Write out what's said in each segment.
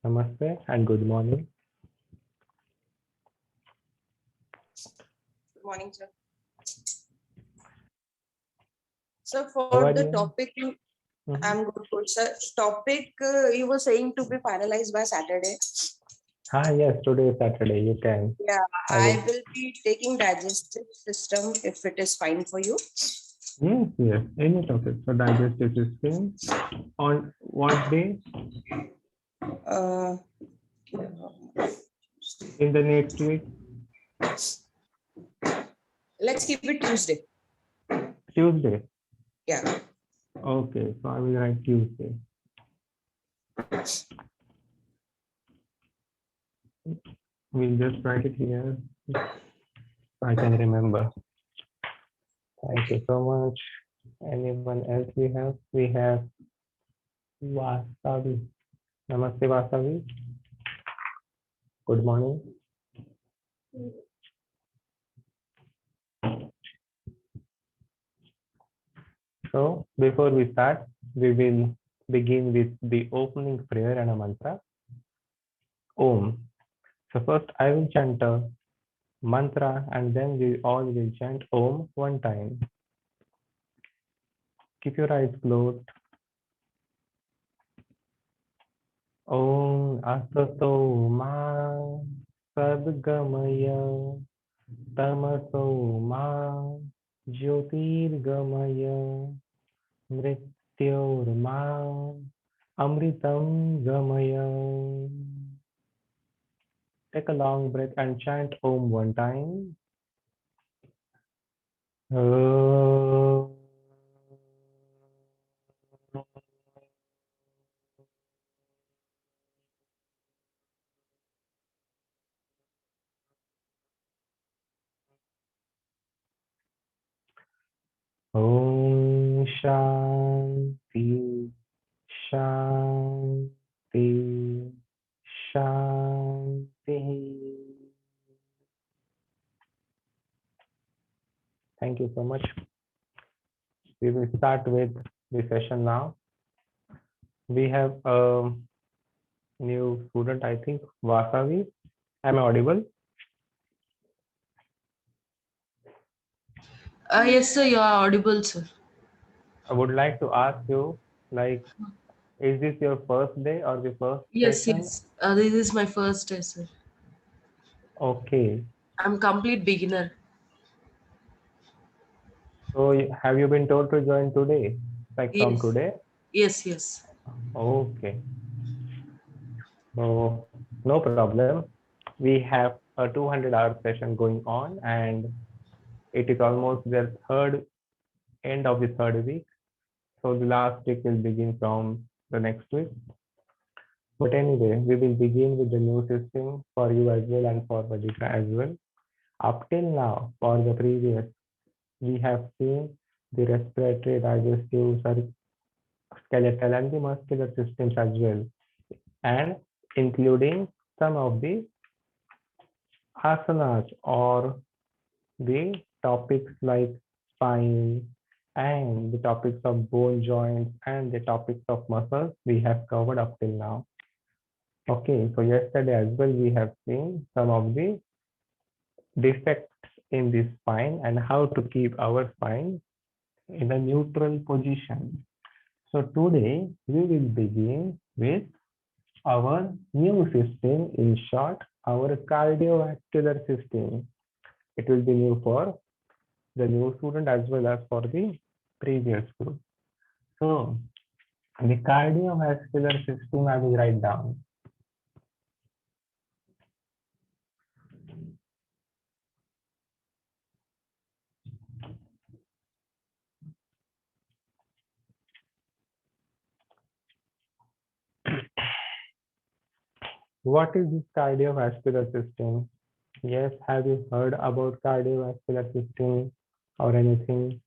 Namaste and good morning. Good morning, sir. So How for are the you? topic, Mhm. I'm good, sir. Topic you were saying to be finalized by Saturday. Yes, today is Saturday. You can. Yeah, I I will. will be taking digestive system if it is fine for you. Yes. Any topic. So digestive system. On what day? Uh, In the next week? let's keep it Tuesday. Tuesday. Yeah. Okay. So I will write Tuesday. We'll just write it here. I can remember. Thank you so much. Anyone else we have? We have Vasavi. Namaste Vasavi. Good morning. So before we start, we will begin with the opening prayer and a mantra. Om. So first I will chant a mantra and then we all will chant Om one time. Keep your eyes closed. Om Asato Ma Sadgamaya Tamaso Ma Jyotirgamaya Mrityorma Amritam Gamaya. Take a long breath and chant Om one time. Om Shanti Shanti Shanti. Thank you so much. We will start with the session now. We have a new student, I think, Vasavi. Am I audible? Yes, sir, you are audible, sir. I would like to ask you, like, is this your first day or the first Yes, session? yes. This is my first day, sir. Okay. I'm complete beginner. So have you been told to join today? Like from Yes, today? yes, yes. Okay. So no problem. We have a 200-hour session going on and it is almost the third end of the third week. So the last week will begin from the next week. But anyway, we will begin with the new system for you as well and for Vadika as well. Up till now, for the previous, we have seen the respiratory, digestive, skeletal, and the muscular systems as well, and including some of the asanas or the topics like spine and the topics of bone joints and the topics of muscles we have covered up till now. Okay, so yesterday as well we have seen some of the defects in the spine and how to keep our spine in a neutral position. So today we will begin with our new system, in short, our cardiovascular system. It will be new for the new student as well as for the previous group. So the cardiovascular system I will write down. What is this cardiovascular system? Yes, have you heard about cardiovascular system or anything?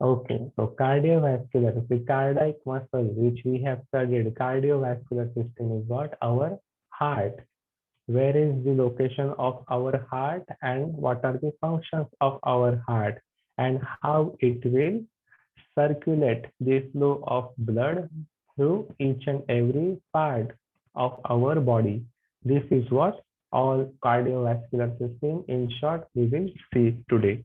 Okay, so cardiovascular, the cardiac muscle which we have studied, cardiovascular system is what? Our heart. Where is the location of our heart and what are the functions of our heart and how it will circulate the flow of blood through each and every part of our body. This is what all cardiovascular system in short we will see today.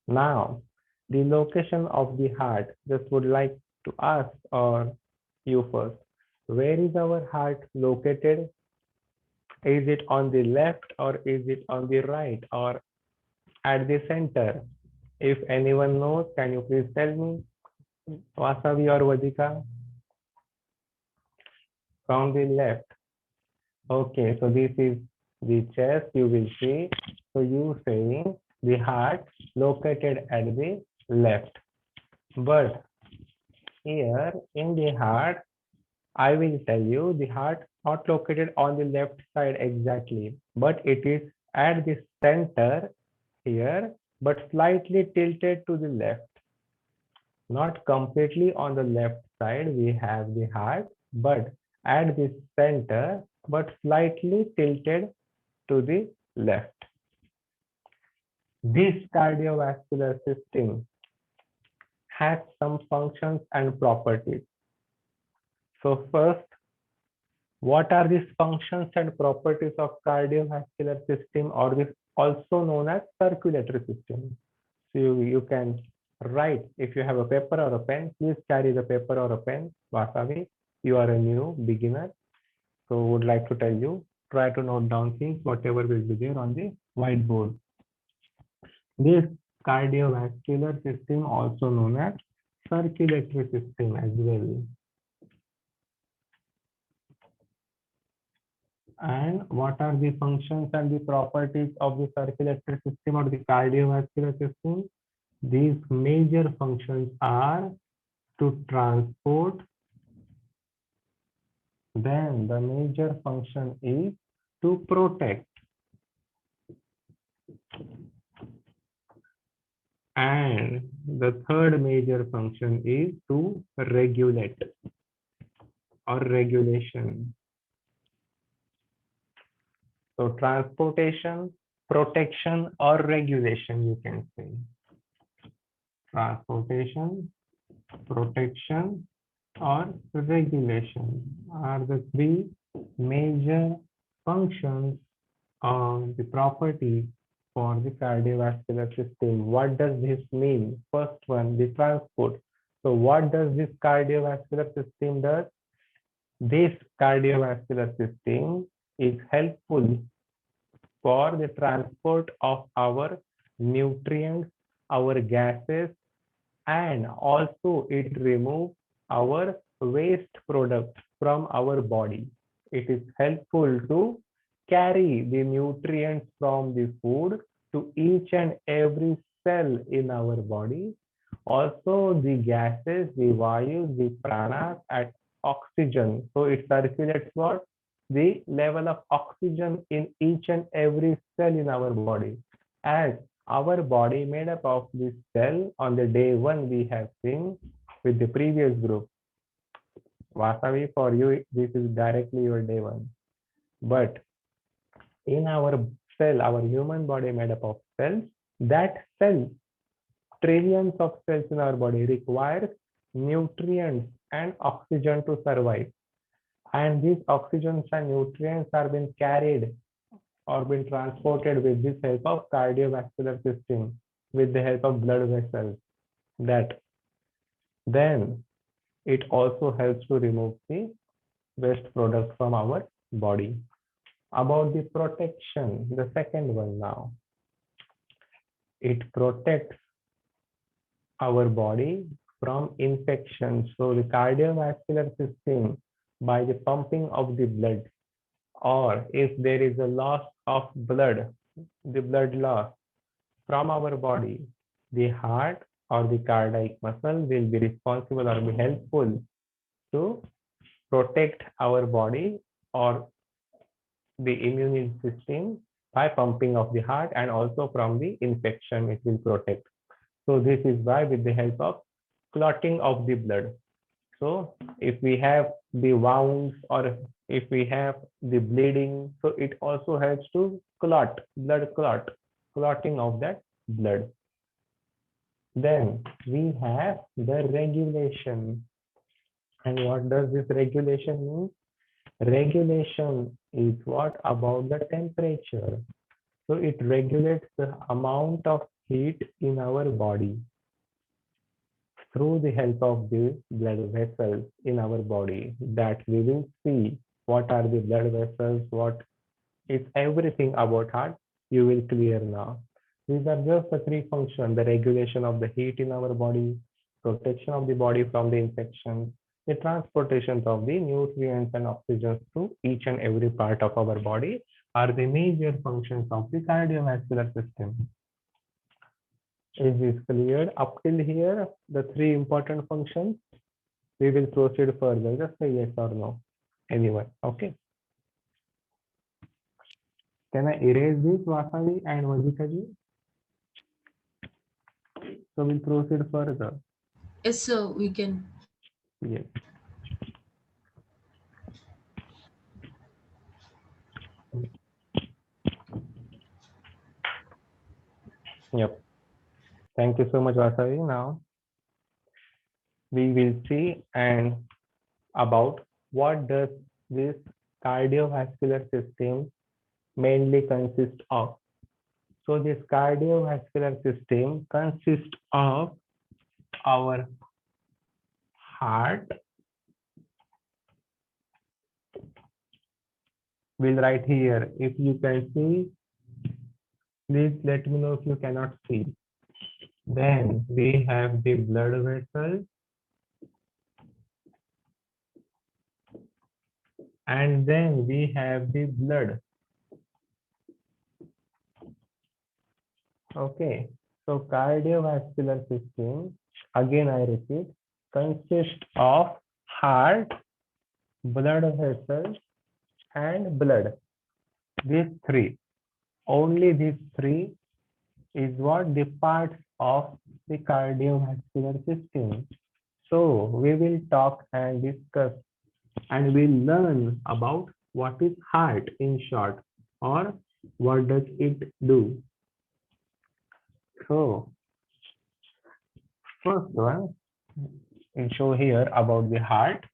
Now, the location of the heart, just would like to ask or you first, where is our heart located? Is it on the left or is it on the right or at the center? If anyone knows, can you please tell me? Vasavi or Vadika? From the left. Okay, so this is the chest you will see. So you saying the heart located at the left. But here in the heart, I will tell you the heart not located on the left side exactly, but it is at the center here, but slightly tilted to the left. Not completely on the left side, we have the heart, but at the center, but slightly tilted to the left. This cardiovascular system has some functions and properties. So first, what are these functions and properties of cardiovascular system, or this also known as circulatory system? So you can write, if you have a paper or a pen, please carry the paper or a pen. Vasavi, you are a new beginner, so would like to tell you, try to note down things, whatever will be there on the whiteboard. This cardiovascular system also known as circulatory system as well. And what are the functions and the properties of the circulatory system or the cardiovascular system? These major functions are to transport. Then the major function is to protect. And the third major function is to regulate or regulation. So transportation, protection, or regulation, you can say. Transportation, protection, or regulation are the three major functions of the property for the cardiovascular system. What does this mean? First one, the transport. So what does this cardiovascular system does? This cardiovascular system is helpful for the transport of our nutrients, our gases, and also it removes our waste products from our body. It is helpful to carry the nutrients from the food to each and every cell in our body. Also the gases, the vayu, the pranas, and oxygen. So it circulates what? The level of oxygen in each and every cell in our body. As our body made up of this cell on the day one we have seen with the previous group. Vasavi, for you, this is directly your day one. But in our cell, our human body made up of cells, that cell, trillions of cells in our body requires nutrients and oxygen to survive. And these oxygens and nutrients are being carried or been transported with this help of cardiovascular system, with the help of blood vessels. That then it also helps to remove the waste products from our body. About the protection, the second one now. It protects our body from infection. So the cardiovascular system, by the pumping of the blood, or if there is a loss of blood, the blood loss from our body, the heart or the cardiac muscle will be responsible or be helpful to protect our body or the immune system by pumping of the heart, and also from the infection it will protect. So this is why with the help of clotting of the blood. So if we have the wounds or if we have the bleeding, so it also helps to clot, blood clot, clotting of that blood. Then we have the regulation. And what does this regulation mean? Regulation is what about the temperature. So it regulates the amount of heat in our body through the help of the blood vessels in our body, that we will see what are the blood vessels, what is everything about heart, you will clear now. These are just the three functions: the regulation of the heat in our body, protection of the body from the infections, the transportation of the nutrients and oxygen to each and every part of our body are the major functions of the cardiovascular system. Is this clear up till here? The three important functions. We will proceed further. Just say yes or no. Anyone. Okay. Can I erase this, Vasavi and Vajika ji? So we'll proceed further. Yes, sir. We can. Yes. Yep. Thank you so much, Vasavi. Now we will see and about what does this cardiovascular system mainly consist of. So this cardiovascular system consists of our heart. We'll write here. If you can see, please let me know if you cannot see. Then we have the blood vessels, and then we have the blood. Okay, so cardiovascular system, again I repeat, consists of heart, blood vessels, and blood. These three, only these three is what the parts of the cardiovascular system. So we will talk and discuss and we'll learn about what is heart in short, or what does it do. So first one, we'll show here about the heart.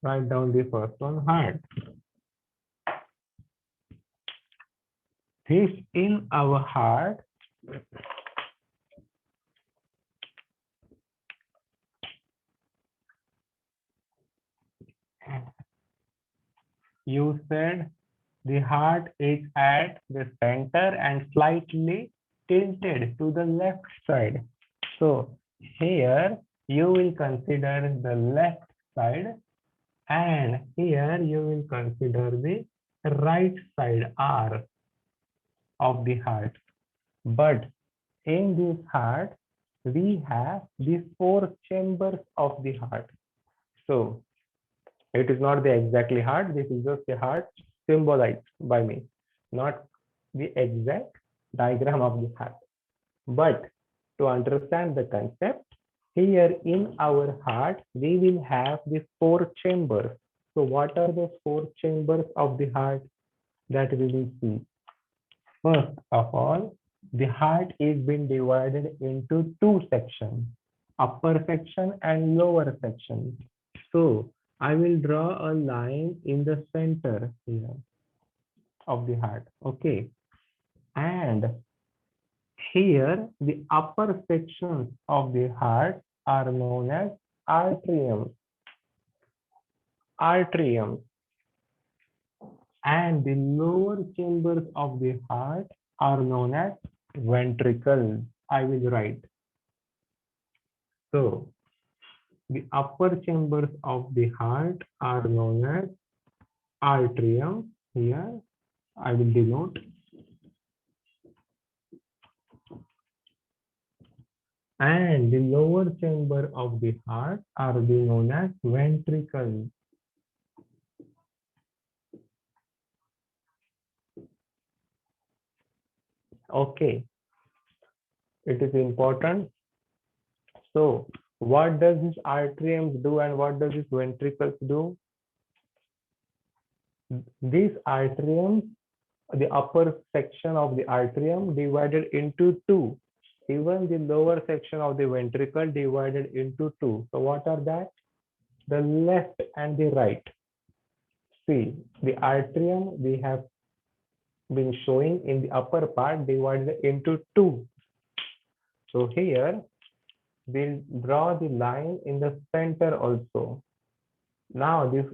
Write down the first one, heart. This in our heart you said the heart is at the center and slightly tilted to the left side. So here you will consider the left side, and here you will consider the right side R of the heart. But in this heart, we have the four chambers of the heart. So it is not the exactly heart, this is just the heart symbolized by me, not the exact diagram of the heart. But to understand the concept, here in our heart, we will have the four chambers. So what are the four chambers of the heart that we will see? First of all, the heart is being divided into two sections, upper section and lower section. So I will draw a line in the center here of the heart. Okay. And here the upper sections of the heart are known as atrium. Atrium. And the lower chambers of the heart are known as ventricles. I will write. So the upper chambers of the heart are known as atrium. Here I will denote. And the lower chamber of the heart are known as ventricles. Okay, it is important. So what does this atrium do and what does this ventricles do? These atriums, the upper section of the atrium divided into two even the lower section of the ventricle divided into two. So what are that? The left and the right. See, the atrium we have been showing in the upper part divided into two. So here we'll draw the line in the center also. Now this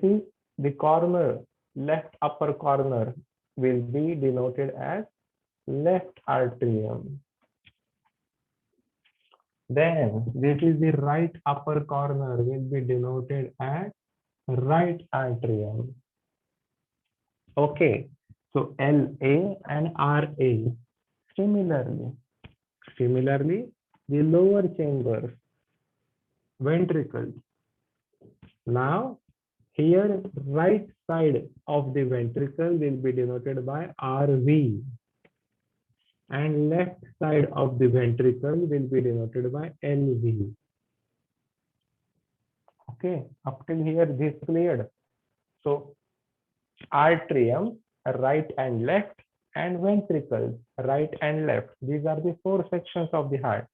is the corner, left upper corner will be denoted as left atrium. Then this is the right upper corner will be denoted as right atrium. Okay, so LA and RA. Similarly, the lower chambers, ventricles. Now, here right side of the ventricle will be denoted by RV, and left side of the ventricle will be denoted by LV. Okay, up till here this cleared. So atrium, right and left, and ventricles, right and left. These are the four sections of the heart.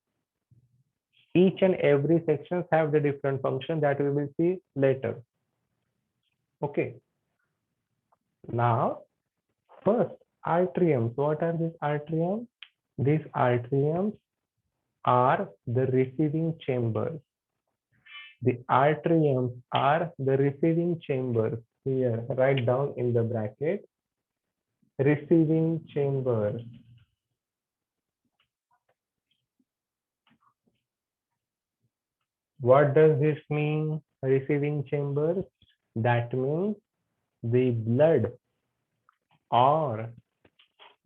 Each and every sections have the different function that we will see later. Okay. Now, first, atriums. What are these atriums? These atriums are the receiving chambers. The atriums are the receiving chambers. Here, write down in the bracket, receiving chambers. What does this mean, receiving chambers? That means the blood or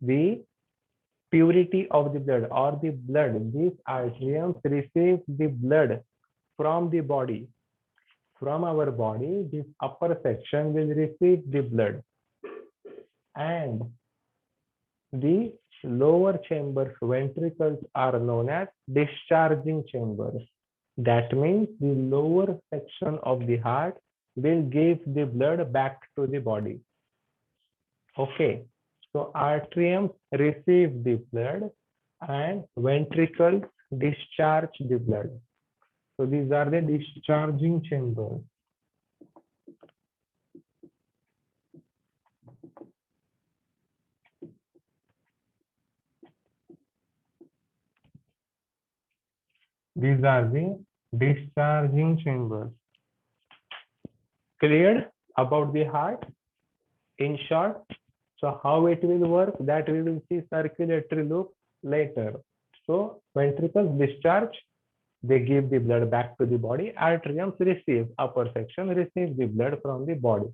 the purity of the blood or the blood. These atriums receive the blood from the body. From our body, this upper section will receive the blood. And the lower chambers, ventricles, are known as discharging chambers. That means the lower section of the heart will give the blood back to the body. Okay, so atriums receive the blood and ventricles discharge the blood. So these are the discharging chambers. These are the discharging chambers. Cleared about the heart? In short, so how it will work, that we will see circulatory loop later. So ventricles discharge, they give the blood back to the body. Atriums receive, upper section receive the blood from the body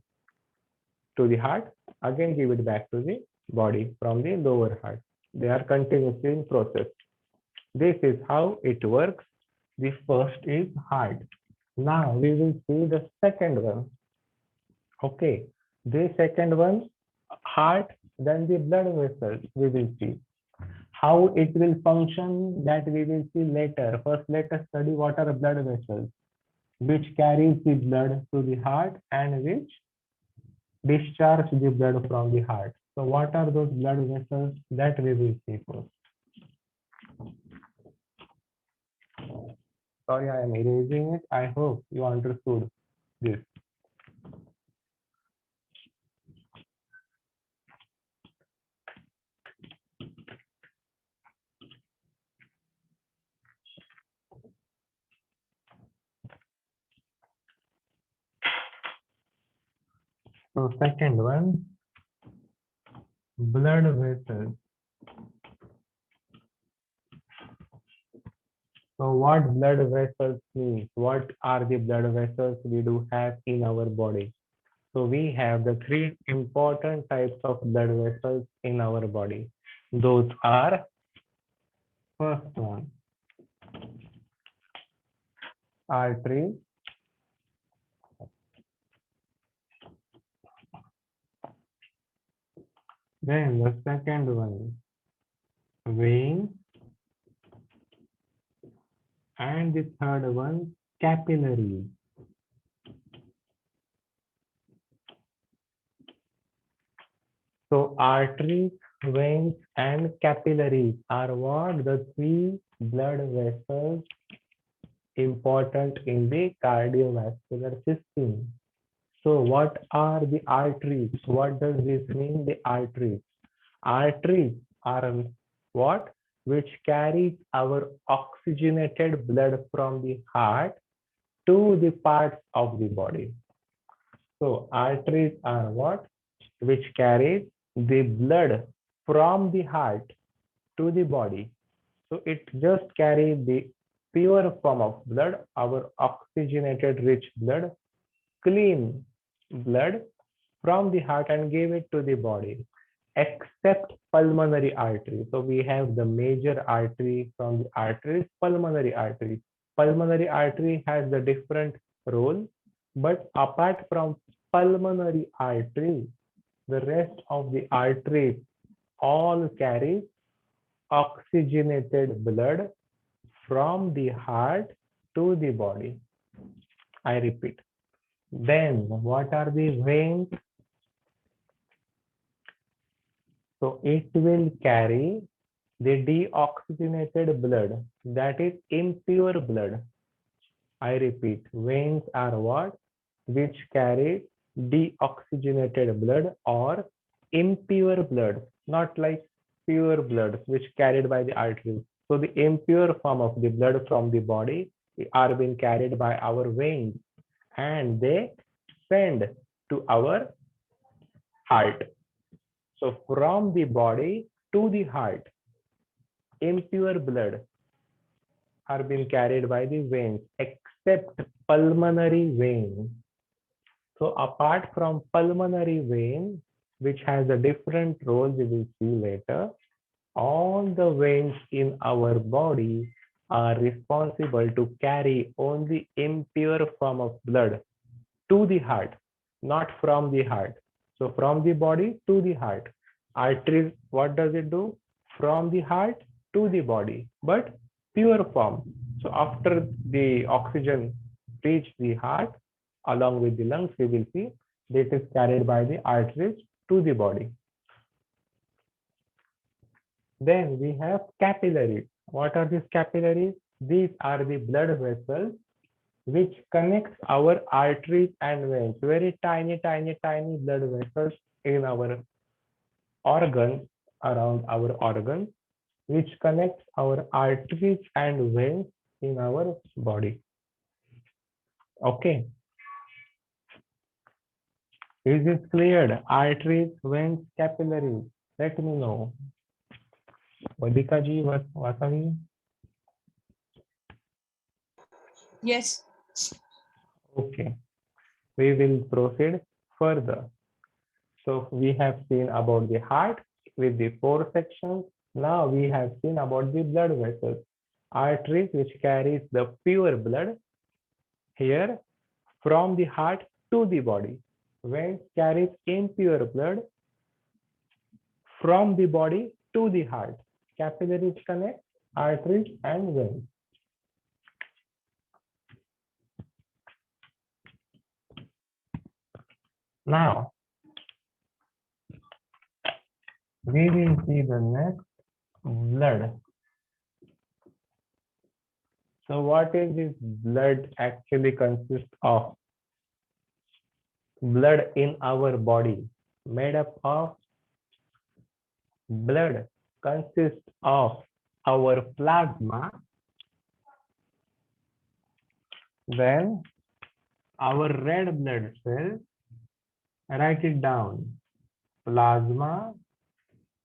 to the heart, again give it back to the body from the lower heart. They are continuously in process. This is how it works. The first is heart. Now we will see the second one. Okay, the second one, heart, then the blood vessels we will see. How it will function, that we will see later. First, let us study what are blood vessels, which carries the blood to the heart and which discharge the blood from the heart. So what are those blood vessels, that we will see first. Sorry, I am erasing it. I hope you understood this. So second one, blood vessels. So what blood vessels means? What are the blood vessels we do have in our body? So we have the three important types of blood vessels in our body. Those are, first one, artery. Then the second one, vein. And the third one, capillary. So arteries, Veins and capillaries are what? The three blood vessels important in the cardiovascular system. So what are the arteries? What does this mean, the arteries? Arteries are what? Which carries our oxygenated blood from the heart to the parts of the body. So arteries are what? Which carries the blood from the heart to the body. So it just carries the pure form of blood, our oxygenated rich blood, clean blood from the heart and gave it to the body, except pulmonary artery. So we have the major artery from the arteries, pulmonary artery. Pulmonary artery has the different role, but apart from pulmonary artery, the rest of the arteries all carry oxygenated blood from the heart to the body. I repeat. Then what are the veins? So it will carry the deoxygenated blood, that is impure blood. I repeat, veins are what? Which carry deoxygenated blood or impure blood, not like pure blood which carried by the arteries. So the impure form of the blood from the body are being carried by our veins and they send to our heart. So from the body to the heart, impure blood are being carried by the veins except pulmonary vein. So apart from pulmonary vein, which has a different role we will see later, all the veins in our body are responsible to carry only impure form of blood to the heart, not from the heart. So from the body to the heart. Arteries, what does it do? From the heart to the body, but pure form. So after the oxygen reach the heart, along with the lungs, we will see this is carried by the arteries to the body. Then we have capillaries. What are these capillaries? These are the blood vessels which connects our arteries and veins. Very tiny, tiny, tiny blood vessels in our organs, around our organs, which connects our arteries and veins in our body. Okay. Is this cleared? Arteries, veins, capillaries. Let me know. Vadika ji, Vasavi? Yes. Okay. We will proceed further. So we have seen about the heart with the four sections. Now we have seen about the blood vessels. Arteries which carries the pure blood here from the heart to the body. Veins carries impure blood from the body to the heart. Capillaries connect arteries and veins. Now, we will see the next, blood. So what is this blood actually consist of? Blood in our body made up of blood consists of our plasma, then our red blood cells, write it down, plasma,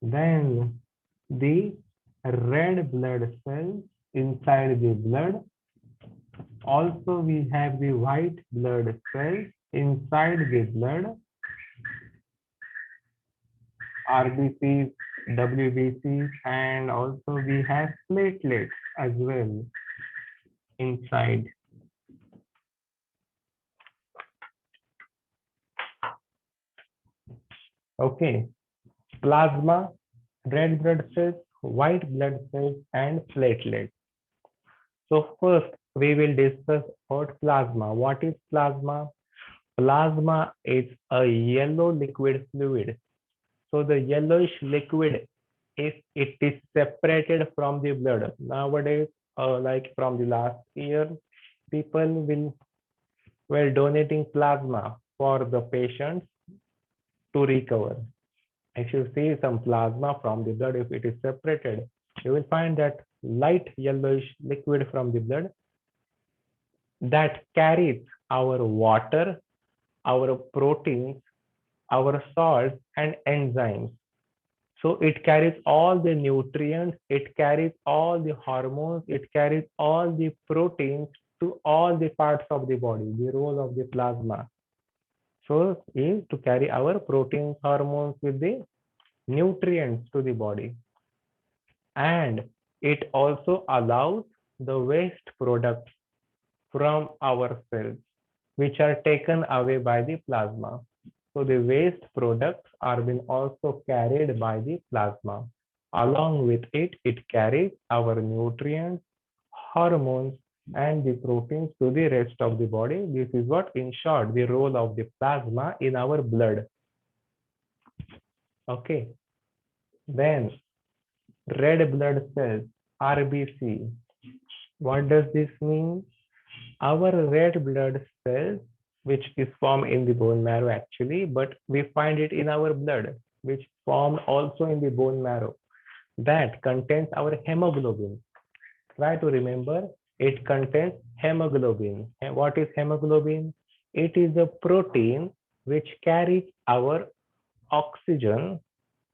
then the red blood cells inside the blood. Also we have the white blood cells inside the blood, RBCs, WBCs, and also we have platelets as well inside. Okay, plasma, red blood cells, white blood cells, and platelets. So first we will discuss about plasma. What is plasma? Plasma is a yellow liquid fluid. So the yellowish liquid, if it is separated from the blood, nowadays, like from the last year, people were donating plasma for the patients to recover. If you see some plasma from the blood, if it is separated, you will find that light yellowish liquid from the blood that carries our water, our proteins, our salts, and enzymes. So it carries all the nutrients, it carries all the hormones, it carries all the proteins to all the parts of the body, the role of the plasma. So is to carry our proteins, hormones with the nutrients to the body. And it also allows the waste products from our cells, which are taken away by the plasma. So the waste products are being also carried by the plasma. Along with it, it carries our nutrients, hormones, and the proteins to the rest of the body. This is what, in short, the role of the plasma in our blood. Okay. Then red blood cells, RBC. What does this mean? Our red blood cells, which is formed in the bone marrow actually, but we find it in our blood, which formed also in the bone marrow, that contains our hemoglobin. Try to remember, it contains hemoglobin. And what is hemoglobin? It is a protein which carries our oxygen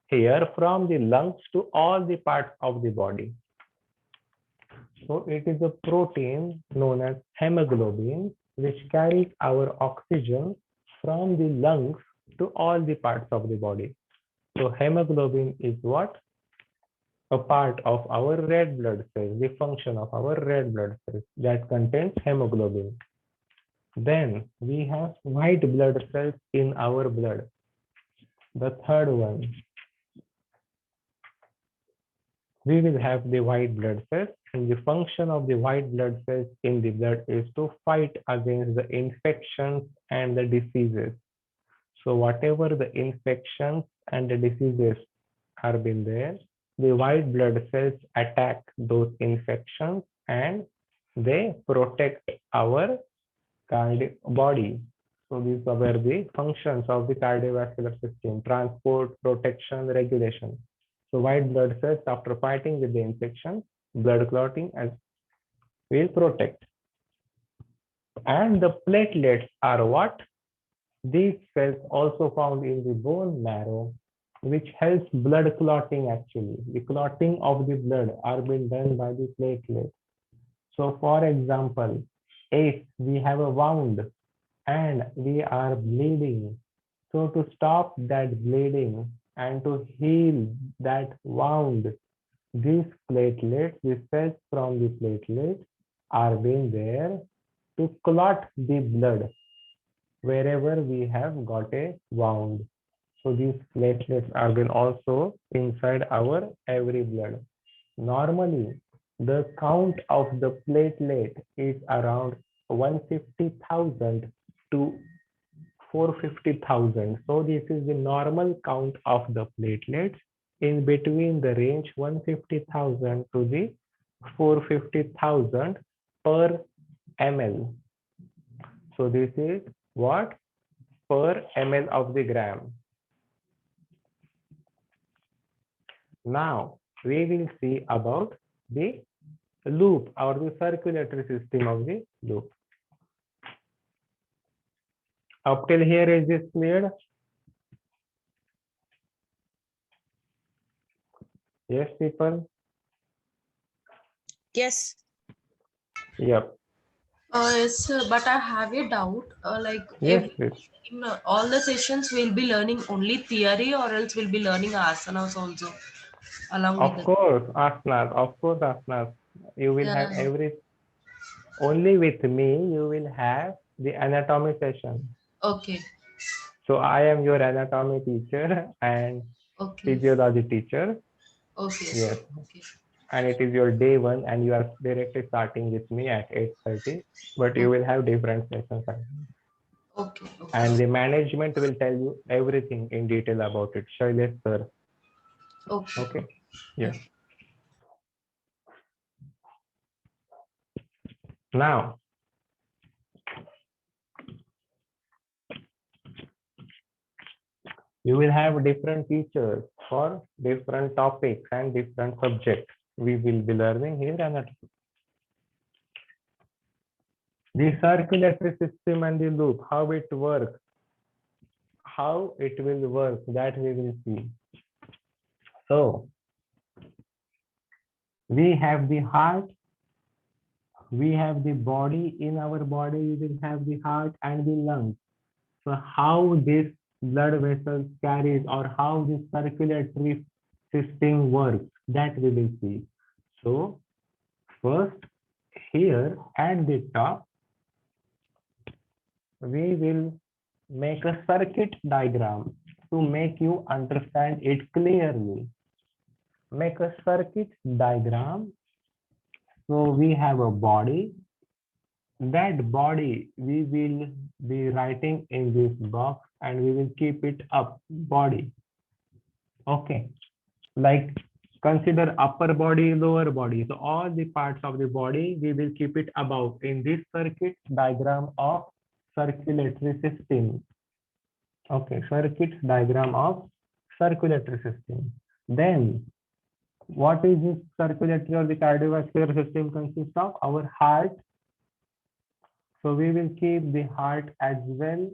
here from the lungs to all the parts of the body. So it is a protein known as hemoglobin, which carries our oxygen from the lungs to all the parts of the body. So hemoglobin is what? A part of our red blood cells, the function of our red blood cells that contains hemoglobin. Then we have white blood cells in our blood. The third one, we will have the white blood cells, and the function of the white blood cells in the blood is to fight against the infections and the diseases. So whatever the infections and the diseases are been there, the white blood cells attack those infections and they protect our body. So these are the functions of the cardiovascular system: transport, protection, regulation. So white blood cells, after fighting with the infection, blood clotting, as will protect. And the platelets are what? These cells also found in the bone marrow, which helps blood clotting actually. The clotting of the blood are being done by the platelets. So for example, if we have a wound and we are bleeding, so to stop that bleeding and to heal that wound, these platelets, the cells from the platelets are being there to clot the blood wherever we have got a wound. So these platelets are then also inside our every blood. Normally, the count of the platelet is around 150,000 to 450,000. So this is the normal count of the platelets in between the range 150,000 to the 450,000 per ml. So this is what? Per ml of the gram. Now we will see about the loop or the circulatory system of the loop. Up till here, is this clear? Yes, people? Yes. Yep. Yes, but I have a doubt. Yes, if please. in all the sessions we'll be learning only theory, or else we'll be learning asanas also along with Of it. course, asanas. Of course, asanas. You will have Yeah. only with me, you will have the anatomy session. Okay. So I am your anatomy teacher and Okay. physiology teacher. Okay. Yes. Okay. And it is your day one and you are directly starting with me at 8:30, but you Okay. will have different sessions. Okay. And Okay. the management will tell you everything in detail about it. Shailesh sir. Okay. Okay. Yeah. Now, you will have different teachers for different topics and different subjects. We will be learning here and the circulatory system and the loop, how it works, how it will work, that we will see. So, we have the heart, we have the body. In our body, we will have the heart and the lungs. So how this blood vessels carries or how this circulatory system works, that we will see. So first, here at the top, we will make a circuit diagram to make you understand it clearly. Make a circuit diagram. So we have a body. That body we will be writing in this box and we will keep it up, body. Okay. Like consider upper body, lower body. So all the parts of the body, we will keep it above in this circuit diagram of circulatory system. Okay, circuit diagram of circulatory system. Then what is this circulatory or the cardiovascular system consists of? Our heart. So we will keep the heart as well.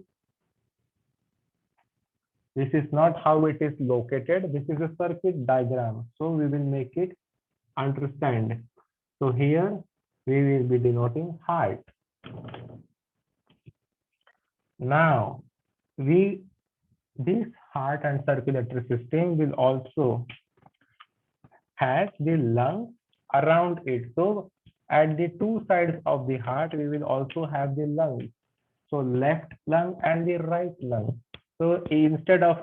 This is not how it is located. This is a circuit diagram. So we will make it understand. So here we will be denoting heart. Now this heart and circulatory system will also has the lungs around it. So at the two sides of the heart, we will also have the lungs. So left lung and the right lung. So instead of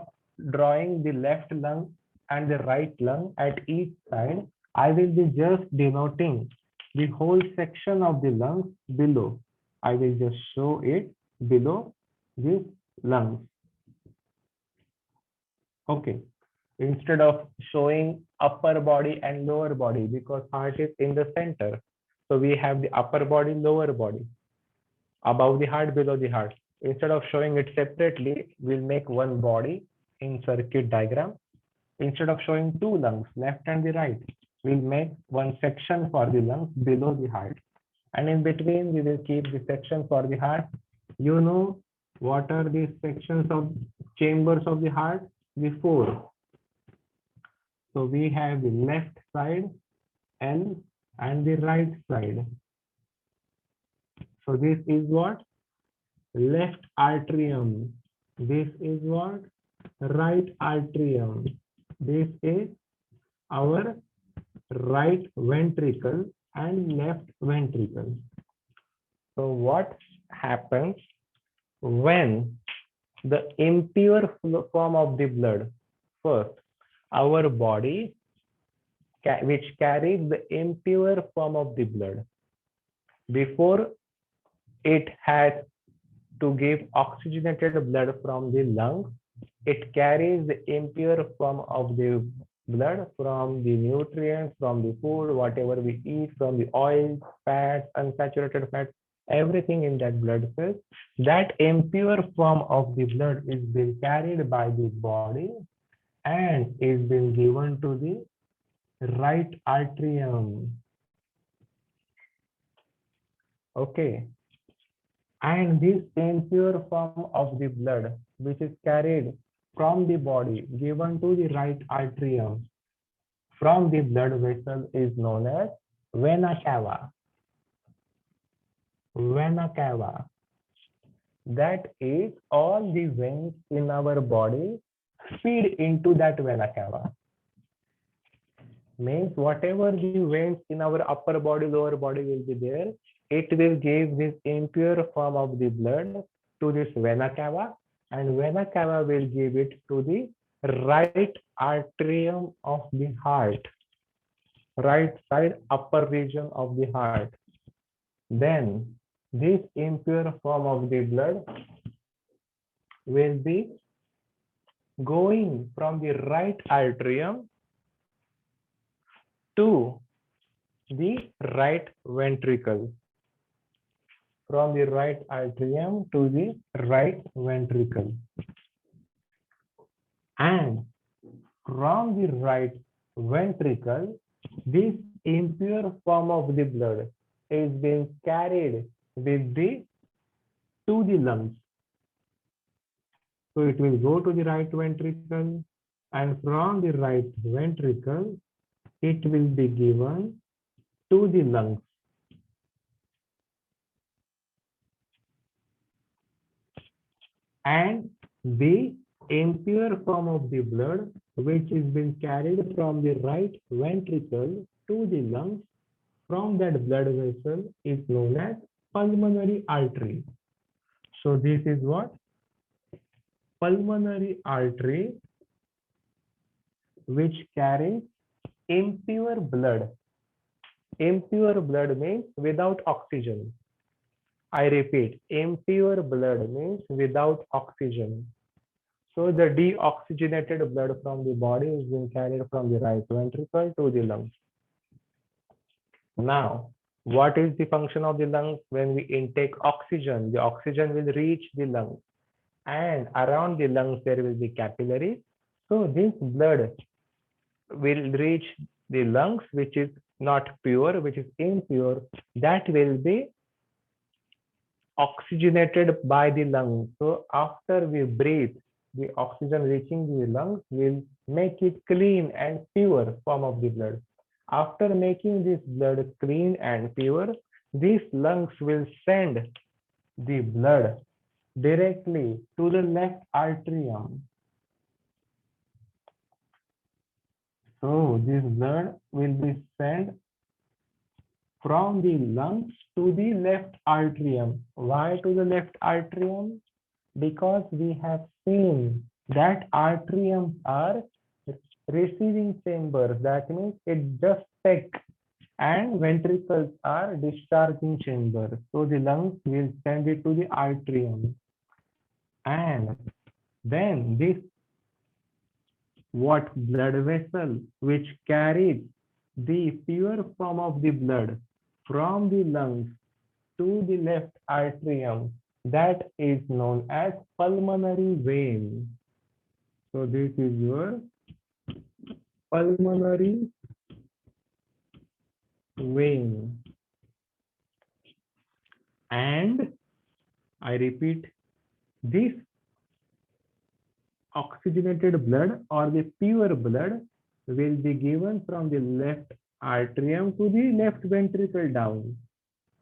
drawing the left lung and the right lung at each side, I will be just denoting the whole section of the lungs below. I will just show it below this lungs. Okay. Instead of showing upper body and lower body, because heart is in the center. So we have the upper body, lower body, above the heart, below the heart. Instead of showing it separately, we'll make one body in circuit diagram. Instead of showing two lungs, left and the right, we'll make one section for the lungs below the heart. And in between, we will keep the section for the heart. You know what are these sections of chambers of the heart? The four. So we have the left side, L, and the right side. So this is what? Left atrium. This is what? Right atrium. This is our right ventricle and left ventricle. So what happens when the impure form of the blood, first, our body which carries the impure form of the blood, before it has to give oxygenated blood from the lungs, it carries the impure form of the blood from the nutrients, from the food, whatever we eat, from the oils, fats, unsaturated fats, everything in that blood cells. That impure form of the blood is being carried by the body and is being given to the right atrium. Okay. And this impure form of the blood, which is carried from the body, given to the right atrium from the blood vessel, is known as vena cava. Vena cava. That is, all the veins in our body feed into that vena cava. Means whatever the veins in our upper body, lower body will be there, it will give this impure form of the blood to this vena cava, and vena cava will give it to the right atrium of the heart, right side upper region of the heart. Then this impure form of the blood will be going from the right atrium to the right ventricle. From the right atrium to the right ventricle. And from the right ventricle, this impure form of the blood is being carried with the to the lungs. So it will go to the right ventricle, and from the right ventricle, it will be given to the lungs. And the impure form of the blood, which is being carried from the right ventricle to the lungs, from that blood vessel is known as pulmonary artery. So this is what? Pulmonary artery, which carries impure blood. Impure blood means without oxygen. I repeat, impure blood means without oxygen. So the deoxygenated blood from the body is being carried from the right ventricle to the lungs. Now, what is the function of the lungs? When we intake oxygen, the oxygen will reach the lungs, and around the lungs there will be capillaries. So this blood will reach the lungs, which is not pure, which is impure, that will be oxygenated by the lungs. So after we breathe, the oxygen reaching the lungs will make it clean and pure form of the blood. After making this blood clean and pure, these lungs will send the blood directly to the left atrium. So this blood will be sent from the lungs to the left atrium. Why to the left atrium? Because we have seen that atriums are receiving chambers. That means it just takes, and ventricles are discharging chambers. So the lungs will send it to the atrium. And then this what blood vessel which carries the pure form of the blood from the lungs to the left atrium, that is known as pulmonary vein. So this is your pulmonary vein. And I repeat, this oxygenated blood or the pure blood will be given from the left atrium to the left ventricle down.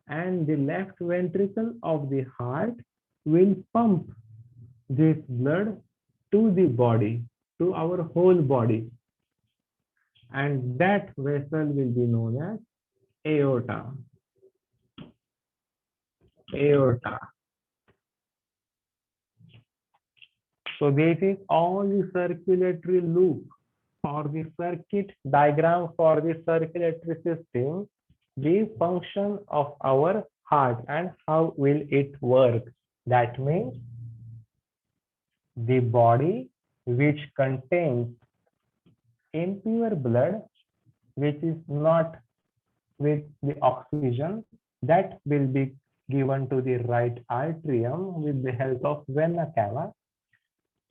And the left ventricle of the heart will pump this blood to the body, to our whole body. And that vessel will be known as aorta. Aorta. So this is all the circulatory loop or the circuit diagram for the circulatory system, the function of our heart and how will it work. That means the body which contains impure blood, which is not with the oxygen, that will be given to the right atrium with the help of vena cava.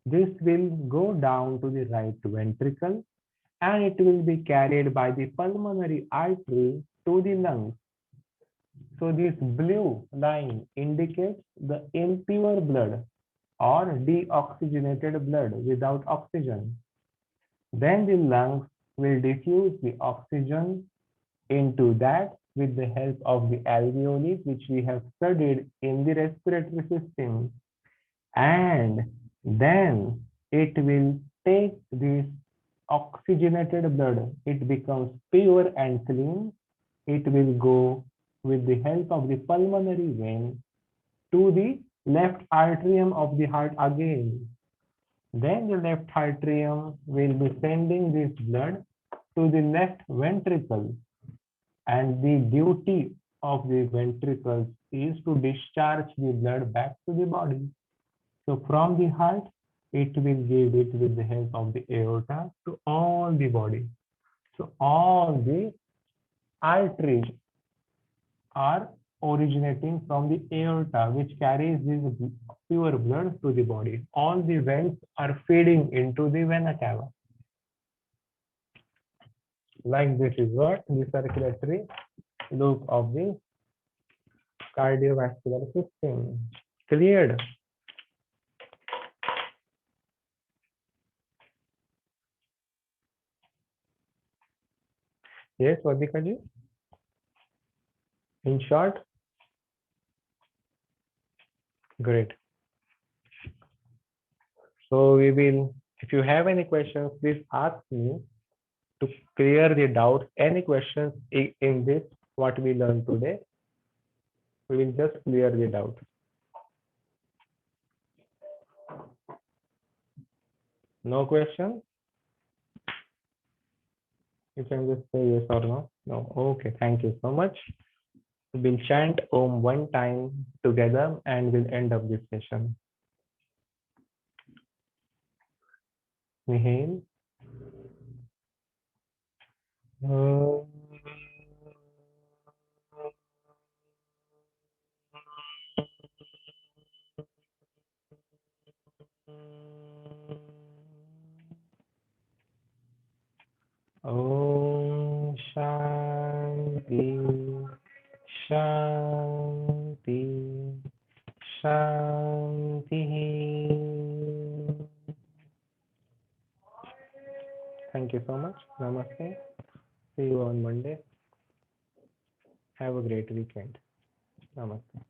This will go down to the right ventricle and it will be carried by the pulmonary artery to the lungs. So this blue line indicates the impure blood or deoxygenated blood without oxygen. Then the lungs will diffuse the oxygen into that with the help of the alveoli, which we have studied in the respiratory system. And then it will take this oxygenated blood, it becomes pure and clean. It will go with the help of the pulmonary vein to the left atrium of the heart again. Then the left atrium will be sending this blood to the left ventricle. And the duty of the ventricles is to discharge the blood back to the body. So from the heart, it will give it with the help of the aorta to all the body. So all the arteries are originating from the aorta, which carries this pure blood to the body. All the veins are feeding into the vena cava. Like this is what the circulatory loop of the cardiovascular system. Cleared? Yes, Vadika ji? In short? Great. So we will, if you have any questions, please ask me to clear the doubts. Any questions in this, what we learned today? We will just clear the doubt. No question? You can just say yes or no. No. Okay. Thank you so much. We'll chant Om one time together and we'll end up this session. Inhale. Om. Om Shanti Shanti Shanti. Thank you so much. Namaste. See you on Monday. Have a great weekend. Namaste.